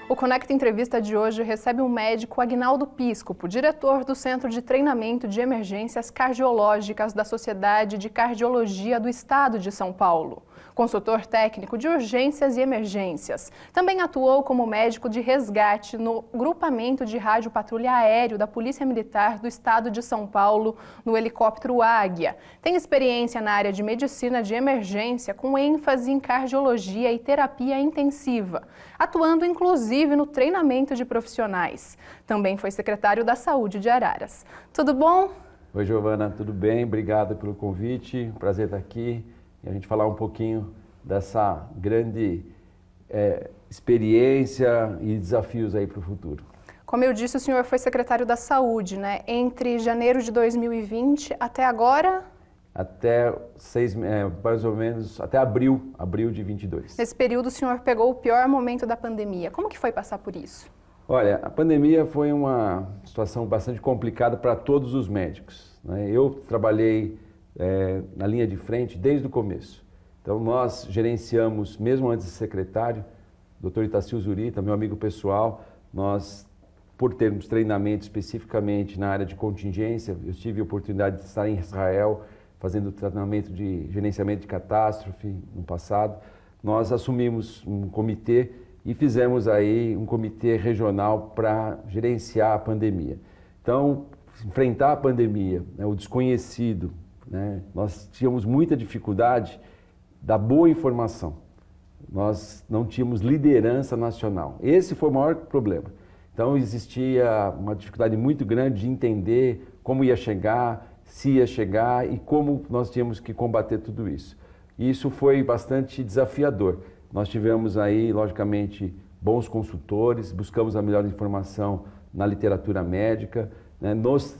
O Conecta Entrevista de hoje recebe o médico Agnaldo Piscopo, diretor do Centro de Treinamento de Emergências Cardiológicas da Sociedade de Cardiologia do Estado de São Paulo. Consultor técnico de urgências e emergências. Também atuou como médico de resgate no grupamento de rádio patrulha aéreo da Polícia Militar do Estado de São Paulo, no helicóptero Águia. Tem experiência na área de medicina de emergência, com ênfase em cardiologia e terapia intensiva, atuando inclusive no treinamento de profissionais. Também foi secretário da Saúde de Araras. Tudo bom? Oi, Giovana, tudo bem? Obrigado pelo convite, prazer estar aqui e a gente falar um pouquinho dessa grande experiência e desafios aí para o futuro. Como eu disse, o senhor foi secretário da Saúde, né? Entre janeiro de 2020 até agora? Até mais ou menos, até abril de 22. Nesse período o senhor pegou o pior momento da pandemia. Como que foi passar por isso? Olha, a pandemia foi uma situação bastante complicada para todos os médicos, né? Eu trabalhei na linha de frente desde o começo. Então nós gerenciamos, mesmo antes de secretário, Dr. Itacil Zurita, meu amigo pessoal, nós, por termos treinamento especificamente na área de contingência, eu tive a oportunidade de estar em Israel fazendo treinamento de gerenciamento de catástrofe no passado. Nós assumimos um comitê e fizemos aí um comitê regional para gerenciar a pandemia. Então, enfrentar a pandemia, né, o desconhecido, né, nós tínhamos muita dificuldade da boa informação. Nós não tínhamos liderança nacional. Esse foi o maior problema. Então existia uma dificuldade muito grande de entender como ia chegar, se ia chegar e como nós tínhamos que combater tudo isso. E isso foi bastante desafiador. Nós tivemos aí, logicamente, bons consultores, buscamos a melhor informação na literatura médica, né? Nos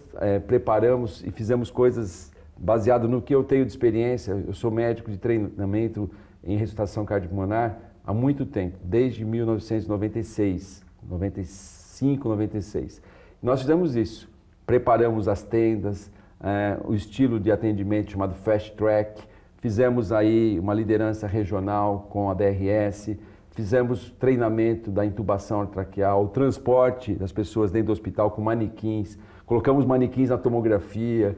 preparamos e fizemos coisas baseado no que eu tenho de experiência. Eu sou médico de treinamento em ressuscitação cardiopulmonar há muito tempo, desde 1996, 95, 96. Nós fizemos isso, preparamos as tendas, o estilo de atendimento chamado Fast Track, fizemos aí uma liderança regional com a DRS, fizemos treinamento da intubação traqueal, o transporte das pessoas dentro do hospital com manequins, colocamos manequins na tomografia,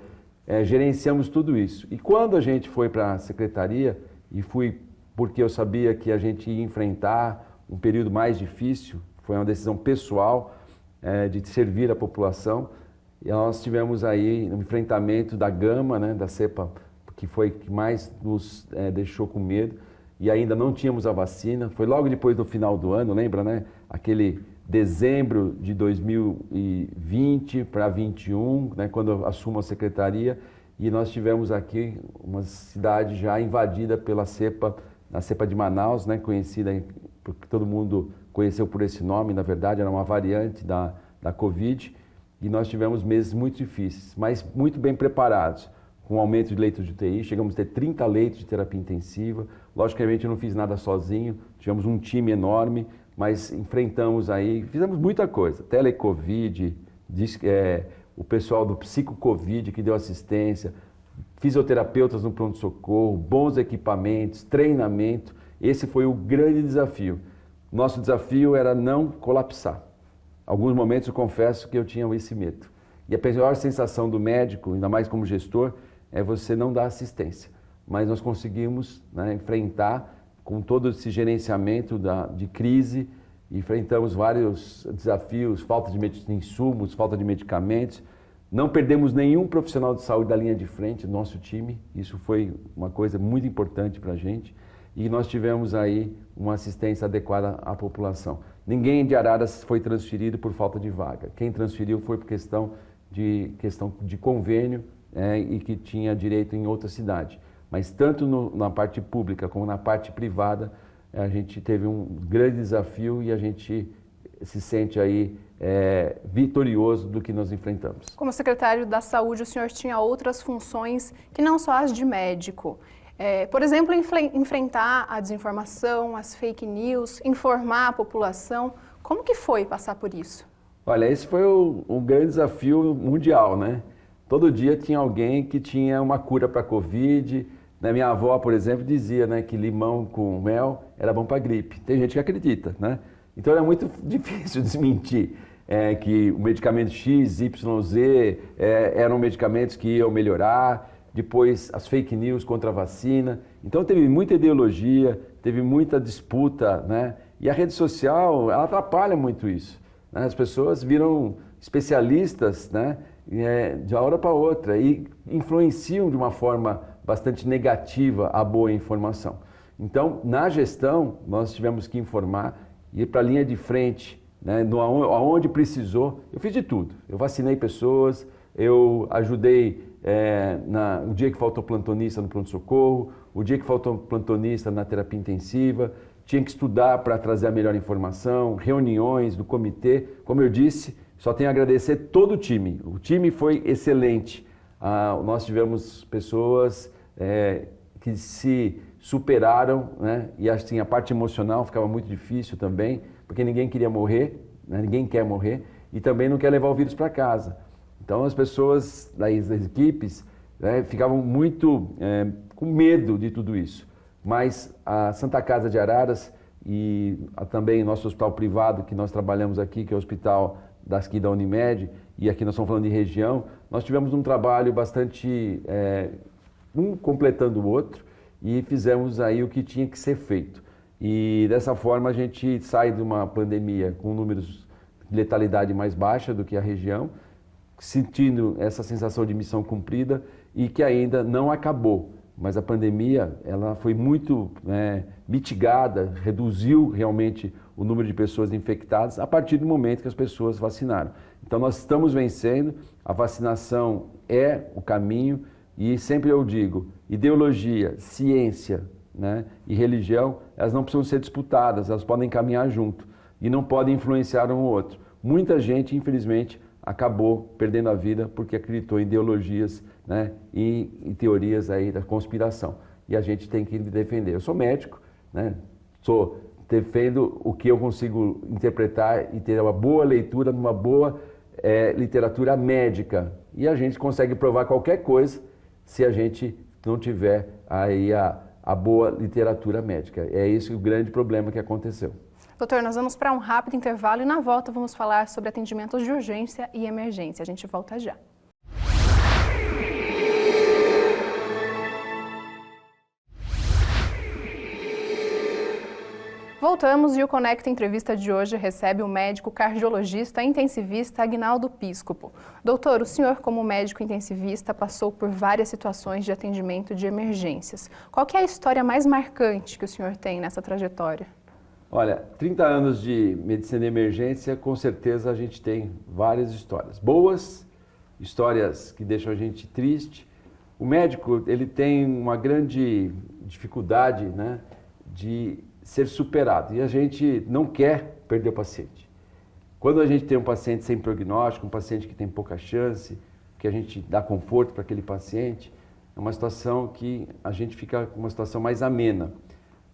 gerenciamos tudo isso. E quando a gente foi para a secretaria, e fui porque eu sabia que a gente ia enfrentar um período mais difícil, foi uma decisão pessoal de servir a população, e nós tivemos aí um enfrentamento da gama, né, da cepa, que foi que mais nos deixou com medo, e ainda não tínhamos a vacina. Foi logo depois do final do ano, lembra, né? Aquele dezembro de 2020 para 2021, né, quando eu assumo a secretaria, e nós tivemos aqui uma cidade já invadida pela cepa, a cepa de Manaus, né, conhecida, porque todo mundo conheceu por esse nome, na verdade era uma variante da Covid, e nós tivemos meses muito difíceis, mas muito bem preparados, com aumento de leitos de UTI, chegamos a ter 30 leitos de terapia intensiva. Logicamente eu não fiz nada sozinho, tivemos um time enorme, mas enfrentamos aí, fizemos muita coisa, telecovid, o pessoal do psico-covid que deu assistência, fisioterapeutas no pronto-socorro, bons equipamentos, treinamento. Esse foi o grande desafio. Nosso desafio era não colapsar. Alguns momentos eu confesso que eu tinha esse medo. E a pior sensação do médico, ainda mais como gestor, é você não dar assistência. Mas nós conseguimos, né, enfrentar com todo esse gerenciamento de crise, enfrentamos vários desafios, falta de insumos, falta de medicamentos. Não perdemos nenhum profissional de saúde da linha de frente do nosso time, isso foi uma coisa muito importante para a gente. E nós tivemos aí uma assistência adequada à população. Ninguém de Araras foi transferido por falta de vaga. Quem transferiu foi por questão de convênio e que tinha direito em outra cidade. Mas tanto na parte pública como na parte privada, a gente teve um grande desafio e a gente se sente aí vitorioso do que nós enfrentamos. Como secretário da Saúde, o senhor tinha outras funções que não só as de médico. Por exemplo, enfrentar a desinformação, as fake news, informar a população. Como que foi passar por isso? Olha, esse foi um grande desafio mundial, né? Todo dia tinha alguém que tinha uma cura para a Covid. Né? Minha avó, por exemplo, dizia, né, que limão com mel era bom para gripe. Tem gente que acredita, né? Então era muito difícil desmentir que o medicamento X, Y, Z eram medicamentos que iam melhorar, depois as fake news contra a vacina. Então teve muita ideologia, teve muita disputa, né? E a rede social, ela atrapalha muito isso, né? As pessoas viram especialistas, né? De uma hora para outra e influenciam de uma forma bastante negativa a boa informação. Então, na gestão, nós tivemos que informar, ir para a linha de frente, né? Aonde precisou. Eu fiz de tudo. Eu vacinei pessoas, eu ajudei o dia que faltou plantonista no pronto-socorro, o dia que faltou plantonista na terapia intensiva, tinha que estudar para trazer a melhor informação, reuniões do comitê. Como eu disse, só tenho a agradecer todo o time. O time foi excelente. Nós tivemos pessoas que se superaram, né? E assim, a parte emocional ficava muito difícil também, porque ninguém queria morrer, né? Ninguém quer morrer e também não quer levar o vírus para casa. Então as pessoas das equipes ficavam muito com medo de tudo isso. Mas a Santa Casa de Araras e também nosso hospital privado que nós trabalhamos aqui, que é o hospital daqui da Unimed, e aqui nós estamos falando de região, nós tivemos um trabalho bastante, um completando o outro, e fizemos aí o que tinha que ser feito. E dessa forma a gente sai de uma pandemia com números de letalidade mais baixa do que a região, sentindo essa sensação de missão cumprida e que ainda não acabou. Mas a pandemia ela foi muito mitigada, reduziu realmente o número de pessoas infectadas a partir do momento que as pessoas vacinaram. Então nós estamos vencendo, a vacinação é o caminho e sempre eu digo, ideologia, ciência, né, e religião, elas não precisam ser disputadas, elas podem caminhar junto e não podem influenciar um ou outro. Muita gente, infelizmente, acabou perdendo a vida porque acreditou em ideologias, né, e em teorias aí da conspiração. E a gente tem que defender. Eu sou médico, né, defendo o que eu consigo interpretar e ter uma boa leitura, numa boa literatura médica. E a gente consegue provar qualquer coisa se a gente não tiver aí a boa literatura médica. É esse o grande problema que aconteceu. Doutor, nós vamos para um rápido intervalo e na volta vamos falar sobre atendimentos de urgência e emergência. A gente volta já. Voltamos e o Conecta Entrevista de hoje recebe o médico cardiologista intensivista Aguinaldo Piscopo. Doutor, o senhor como médico intensivista passou por várias situações de atendimento de emergências. Qual que é a história mais marcante que o senhor tem nessa trajetória? Olha, 30 anos de medicina de emergência, com certeza a gente tem várias histórias. Boas, histórias que deixam a gente triste. O médico, ele tem uma grande dificuldade, né, de ser superado. E a gente não quer perder o paciente. Quando a gente tem um paciente sem prognóstico, um paciente que tem pouca chance, que a gente dá conforto para aquele paciente, é uma situação que a gente fica com uma situação mais amena.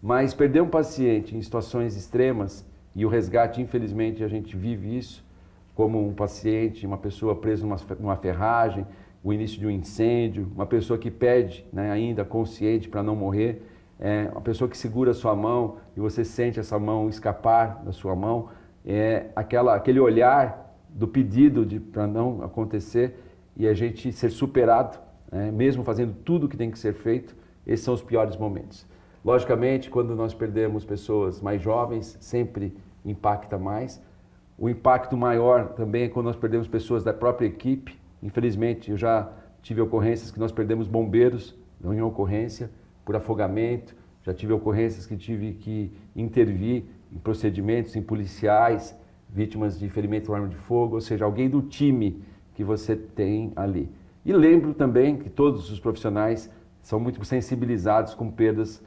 Mas perder um paciente em situações extremas, e o resgate, infelizmente, a gente vive isso, como um paciente, uma pessoa presa numa ferragem, o início de um incêndio, uma pessoa que pede, né, ainda consciente para não morrer, uma pessoa que segura a sua mão e você sente essa mão escapar da sua mão, aquele olhar do pedido para não acontecer e a gente ser superado, mesmo fazendo tudo o que tem que ser feito, esses são os piores momentos. Logicamente, quando nós perdemos pessoas mais jovens, sempre impacta mais. O impacto maior também é quando nós perdemos pessoas da própria equipe. Infelizmente, eu já tive ocorrências que nós perdemos bombeiros em ocorrência por afogamento, já tive ocorrências que tive que intervir em procedimentos, em policiais, vítimas de ferimento por arma de fogo, ou seja, alguém do time que você tem ali. E lembro também que todos os profissionais são muito sensibilizados com perdas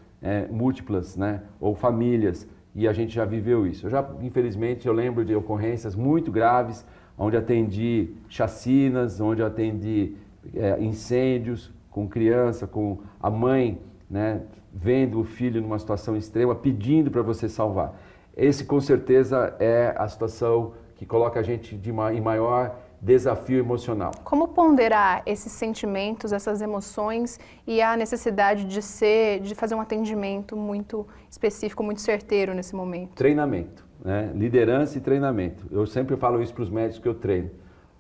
múltiplas, né, ou famílias, e a gente já viveu isso. Infelizmente, eu lembro de ocorrências muito graves, onde atendi chacinas, onde atendi incêndios com criança, com a mãe, né, vendo o filho numa situação extrema, pedindo para você salvar. Esse, com certeza, é a situação que coloca a gente em maior desafio emocional. Como ponderar esses sentimentos, essas emoções e a necessidade de fazer um atendimento muito específico, muito certeiro nesse momento? Treinamento. né? Liderança e treinamento. Eu sempre falo isso para os médicos que eu treino.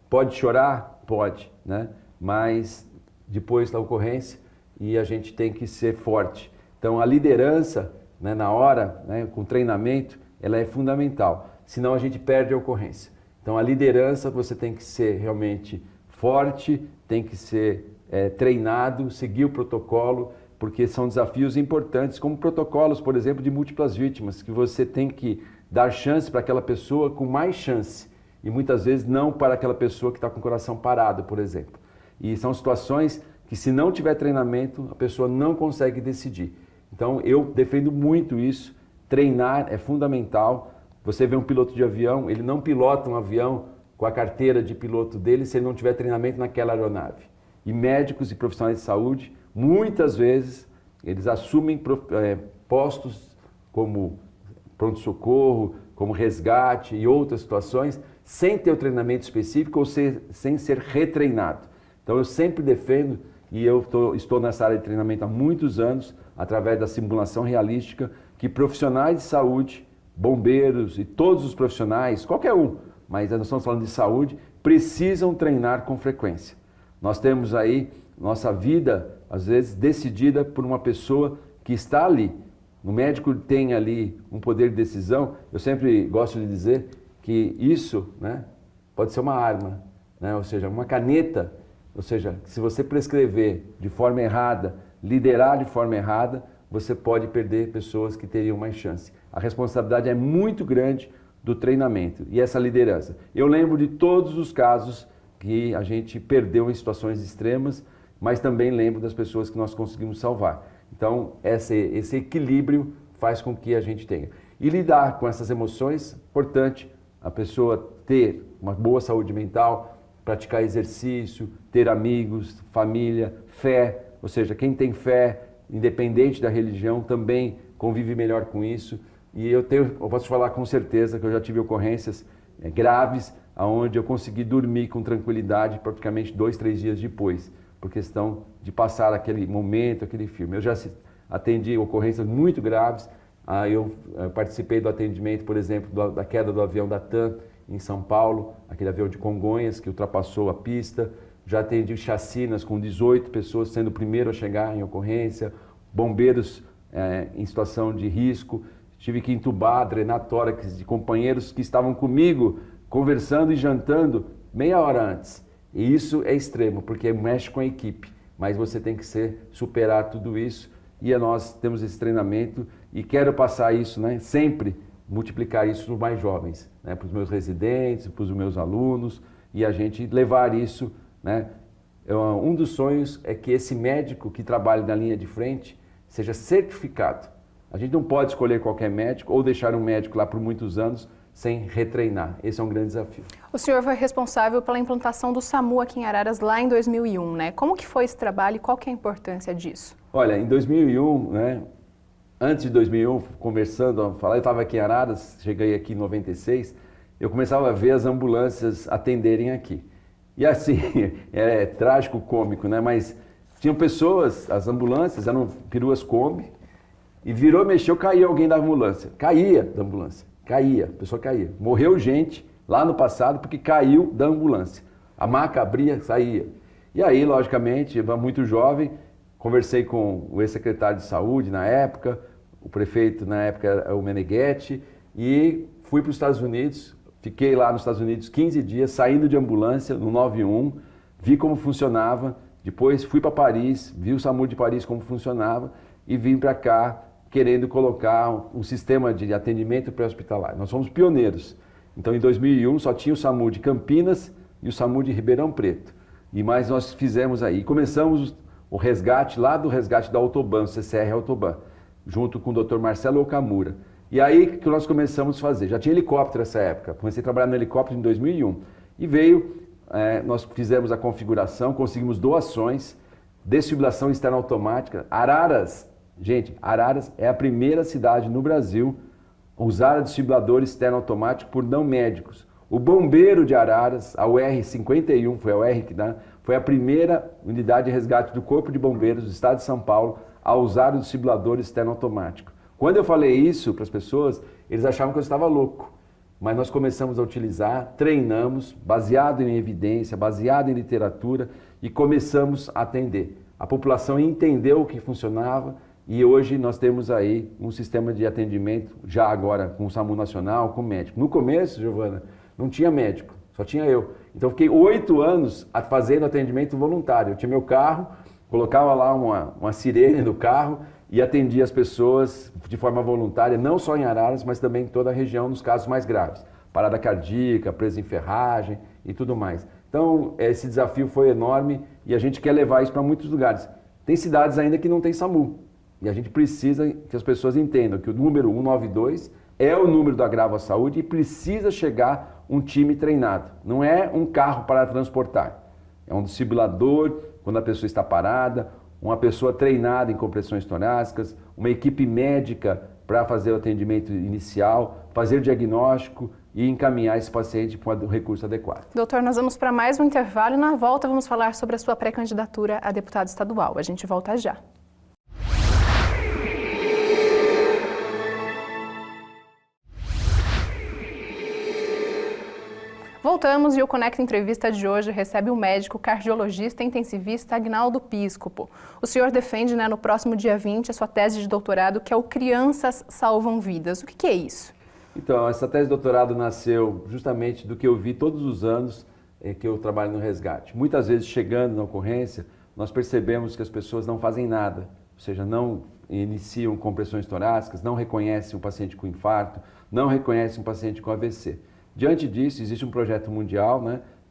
Pode chorar? Pode, né? Mas depois da ocorrência e a gente tem que ser forte. Então a liderança, né, na hora, né, com treinamento, ela é fundamental, senão a gente perde a ocorrência. Então a liderança você tem que ser realmente forte, tem que ser treinado, seguir o protocolo, porque são desafios importantes, como protocolos, por exemplo, de múltiplas vítimas, que você tem que dar chance para aquela pessoa com mais chance, e muitas vezes não para aquela pessoa que está com o coração parado, por exemplo. E são situações que, se não tiver treinamento, a pessoa não consegue decidir. Então eu defendo muito isso, treinar é fundamental. Você vê um piloto de avião, ele não pilota um avião com a carteira de piloto dele se ele não tiver treinamento naquela aeronave. E médicos e profissionais de saúde, muitas vezes, eles assumem postos como pronto-socorro, como resgate e outras situações, sem ter o treinamento específico ou sem ser retreinado. Então eu sempre defendo, e eu estou nessa área de treinamento há muitos anos, através da simulação realística, que profissionais de saúde, bombeiros e todos os profissionais, qualquer um, mas nós estamos falando de saúde, precisam treinar com frequência. Nós temos aí nossa vida, às vezes, decidida por uma pessoa que está ali. O médico tem ali um poder de decisão. Eu sempre gosto de dizer que isso, né, pode ser uma arma, né, ou seja, uma caneta. Ou seja, se você prescrever de forma errada, liderar de forma errada, você pode perder pessoas que teriam mais chance. A responsabilidade é muito grande do treinamento e essa liderança. Eu lembro de todos os casos que a gente perdeu em situações extremas, mas também lembro das pessoas que nós conseguimos salvar. Então, esse equilíbrio faz com que a gente tenha. E lidar com essas emoções, importante, a pessoa ter uma boa saúde mental, praticar exercício, ter amigos, família, fé, ou seja, quem tem fé, independente da religião, também convive melhor com isso. E eu posso falar com certeza que eu já tive ocorrências graves, onde eu consegui dormir com tranquilidade praticamente 2, 3 dias depois, por questão de passar aquele momento, aquele filme. Eu já atendi ocorrências muito graves, eu participei do atendimento, por exemplo, da queda do avião da TAM em São Paulo, aquele avião de Congonhas que ultrapassou a pista. Já atendi chacinas com 18 pessoas sendo o primeiro a chegar em ocorrência, bombeiros em situação de risco. Tive que entubar, drenar tórax de companheiros que estavam comigo, conversando e jantando meia hora antes. E isso é extremo, porque mexe com a equipe. Mas você tem que superar tudo isso. E nós temos esse treinamento e quero passar isso, né, sempre multiplicar isso para os mais jovens, né, para os meus residentes, para os meus alunos, e a gente levar isso, né. Um dos sonhos é que esse médico que trabalha na linha de frente seja certificado. A gente não pode escolher qualquer médico ou deixar um médico lá por muitos anos sem retreinar. Esse é um grande desafio. O senhor foi responsável pela implantação do SAMU aqui em Araras lá em 2001, né? Como que foi esse trabalho e qual que é a importância disso? Olha, em 2001, né, antes de 2001, conversando, eu estava aqui em Araras, cheguei aqui em 96, eu começava a ver as ambulâncias atenderem aqui. E assim, é trágico, cômico, né? Mas tinham pessoas, as ambulâncias eram peruas Kombi, e virou, mexeu, caía alguém da ambulância. Caía da ambulância, caía, a pessoa caía. Morreu gente lá no passado porque caiu da ambulância. A maca abria, saía. E aí, logicamente, eu era muito jovem, conversei com o ex-secretário de saúde na época, o prefeito na época era o Meneghetti, e fui para os Estados Unidos, fiquei lá nos Estados Unidos 15 dias, saindo de ambulância no 91, vi como funcionava, depois fui para Paris, vi o SAMU de Paris como funcionava e vim para cá querendo colocar um sistema de atendimento pré-hospitalar. Nós fomos pioneiros. Então, em 2001, só tinha o SAMU de Campinas e o SAMU de Ribeirão Preto. E mais nós fizemos aí. Começamos o resgate lá do resgate da Autoban, CCR Autoban, junto com o Dr. Marcelo Okamura. E aí que nós começamos a fazer. Já tinha helicóptero nessa época. Comecei a trabalhar no helicóptero em 2001. E nós fizemos a configuração, conseguimos doações, desfibrilação externa automática. Araras, gente, Araras é a primeira cidade no Brasil a usar desfibrilador externo automático por não médicos. O bombeiro de Araras, a UR-51, foi a UR que dá, foi a primeira unidade de resgate do Corpo de Bombeiros do Estado de São Paulo a usar o desfibrilador externo automático. Quando eu falei isso para as pessoas, eles achavam que eu estava louco. Mas nós começamos a utilizar, treinamos, baseado em evidência, baseado em literatura, e começamos a atender. A população entendeu o que funcionava e hoje nós temos aí um sistema de atendimento, já agora com o SAMU Nacional, com médico. No começo, Giovana, não tinha médico, só tinha eu. Então eu fiquei 8 anos fazendo atendimento voluntário. Eu tinha meu carro, colocava lá uma sirene no carro e atendia as pessoas de forma voluntária, não só em Araras, mas também em toda a região, nos casos mais graves. Parada cardíaca, presa em ferragem e tudo mais. Então, esse desafio foi enorme e a gente quer levar isso para muitos lugares. Tem cidades ainda que não tem SAMU. E a gente precisa que as pessoas entendam que o número 192 é o número do agravo à saúde e precisa chegar um time treinado. Não é um carro para transportar. É um desfibrilador quando a pessoa está parada, uma pessoa treinada em compressões torácicas, uma equipe médica para fazer o atendimento inicial, fazer o diagnóstico e encaminhar esse paciente para o recurso adequado. Doutor, nós vamos para mais um intervalo e na volta vamos falar sobre a sua pré-candidatura a deputado estadual. A gente volta já. Voltamos e o Conecta Entrevista de hoje recebe o médico cardiologista intensivista Agnaldo Piscopo. O senhor defende, no próximo dia 20, a sua tese de doutorado, que é o Crianças Salvam Vidas. O que é isso? Então, essa tese de doutorado nasceu justamente do que eu vi todos os anos que eu trabalho no resgate. Muitas vezes, chegando na ocorrência, nós percebemos que as pessoas não fazem nada, ou seja, não iniciam compressões torácicas, não reconhecem um paciente com infarto, não reconhecem um paciente com AVC. Diante disso, existe um projeto mundial,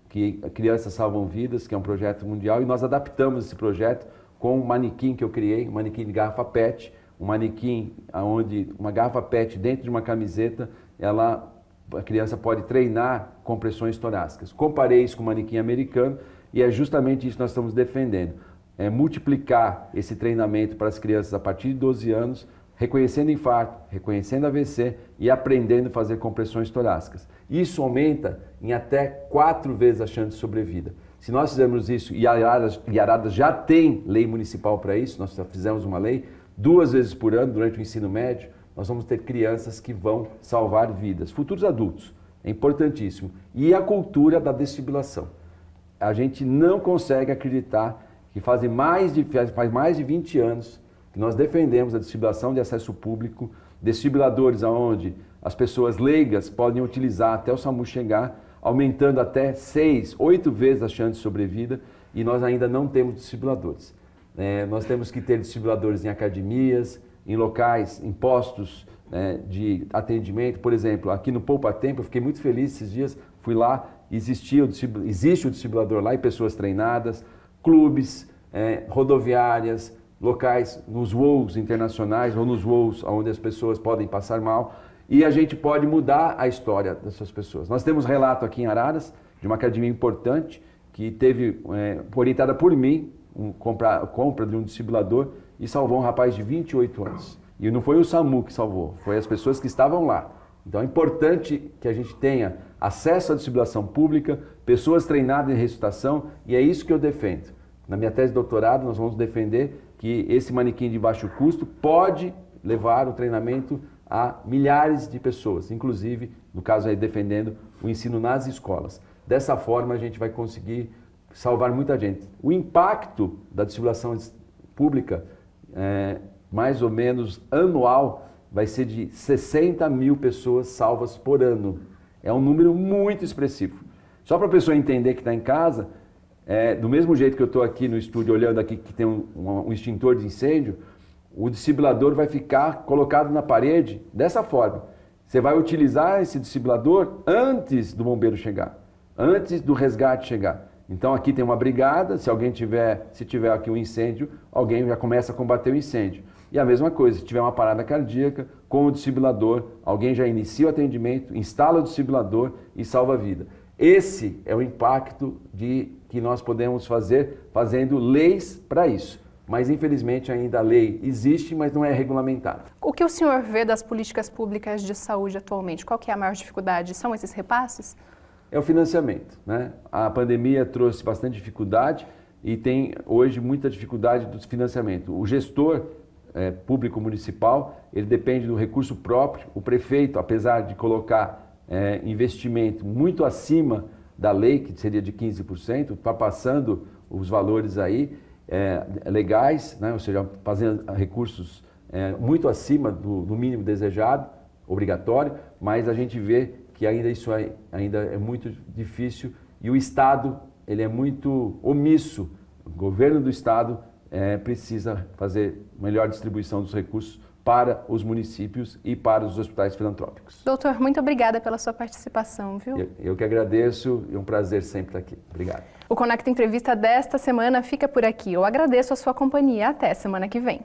que Crianças Salvam Vidas, que é um projeto mundial, e nós adaptamos esse projeto com um manequim que eu criei, um manequim de garrafa PET, um manequim onde uma garrafa PET dentro de uma camiseta, a criança pode treinar compressões torácicas. Comparei isso com o manequim americano e é justamente isso que nós estamos defendendo, é multiplicar esse treinamento para as crianças a partir de 12 anos, reconhecendo infarto, reconhecendo AVC e aprendendo a fazer compressões torácicas. Isso aumenta em até 4 vezes a chance de sobrevida. Se nós fizermos isso, e Araras já tem lei municipal para isso, nós já fizemos uma lei, 2 vezes por ano, durante o ensino médio, nós vamos ter crianças que vão salvar vidas, futuros adultos, é importantíssimo. E a cultura da desfibrilação. A gente não consegue acreditar que faz mais de 20 anos que nós defendemos a desfibrilação de acesso público, desfibriladores onde as pessoas leigas podem utilizar até o SAMU chegar, aumentando até 6, 8 vezes a chance de sobrevida, e nós ainda não temos desfibriladores. Nós temos que ter desfibriladores em academias, em locais, em postos de atendimento. Por exemplo, aqui no Poupa Tempo, eu fiquei muito feliz esses dias, fui lá, existe o desfibrilador lá e pessoas treinadas, clubes, rodoviárias, locais nos voos internacionais ou nos voos onde as pessoas podem passar mal, e a gente pode mudar a história dessas pessoas. Nós temos relato aqui em Araras de uma academia importante que teve, orientada por mim, compra de um desfibrilador e salvou um rapaz de 28 anos. E não foi o SAMU que salvou, foi as pessoas que estavam lá. Então é importante que a gente tenha acesso à desfibrilação pública, pessoas treinadas em ressuscitação, e é isso que eu defendo. Na minha tese de doutorado, nós vamos defender que esse manequim de baixo custo pode levar o treinamento a milhares de pessoas, inclusive, no caso aí, defendendo o ensino nas escolas. Dessa forma, a gente vai conseguir salvar muita gente. O impacto da desfibrilação pública, mais ou menos anual, vai ser de 60 mil pessoas salvas por ano. É um número muito expressivo. Só para a pessoa entender que está em casa, do mesmo jeito que eu estou aqui no estúdio olhando aqui que tem um extintor de incêndio, o desfibrilador vai ficar colocado na parede dessa forma. Você vai utilizar esse desfibrilador antes do bombeiro chegar, antes do resgate chegar. Então aqui tem uma brigada, se tiver aqui um incêndio, alguém já começa a combater o incêndio. E a mesma coisa, se tiver uma parada cardíaca, com o desfibrilador, alguém já inicia o atendimento, instala o desfibrilador e salva a vida. Esse é o impacto que nós podemos fazer fazendo leis para isso. Mas, infelizmente, ainda a lei existe, mas não é regulamentada. O que o senhor vê das políticas públicas de saúde atualmente? Qual que é a maior dificuldade? São esses repasses? É o financiamento, A pandemia trouxe bastante dificuldade e tem hoje muita dificuldade do financiamento. O gestor público municipal, ele depende do recurso próprio. O prefeito, apesar de colocar investimento muito acima da lei, que seria de 15%, está passando os valores aí legais, né? Ou seja, fazendo recursos muito acima do mínimo desejado, obrigatório, mas a gente vê que ainda isso ainda é muito difícil e o Estado ele é muito omisso. O governo do Estado precisa fazer melhor distribuição dos recursos para os municípios e para os hospitais filantrópicos. Doutor, muito obrigada pela sua participação, viu? Eu que agradeço e é um prazer sempre estar aqui. Obrigado. O Conecta Entrevista desta semana fica por aqui. Eu agradeço a sua companhia. Até semana que vem.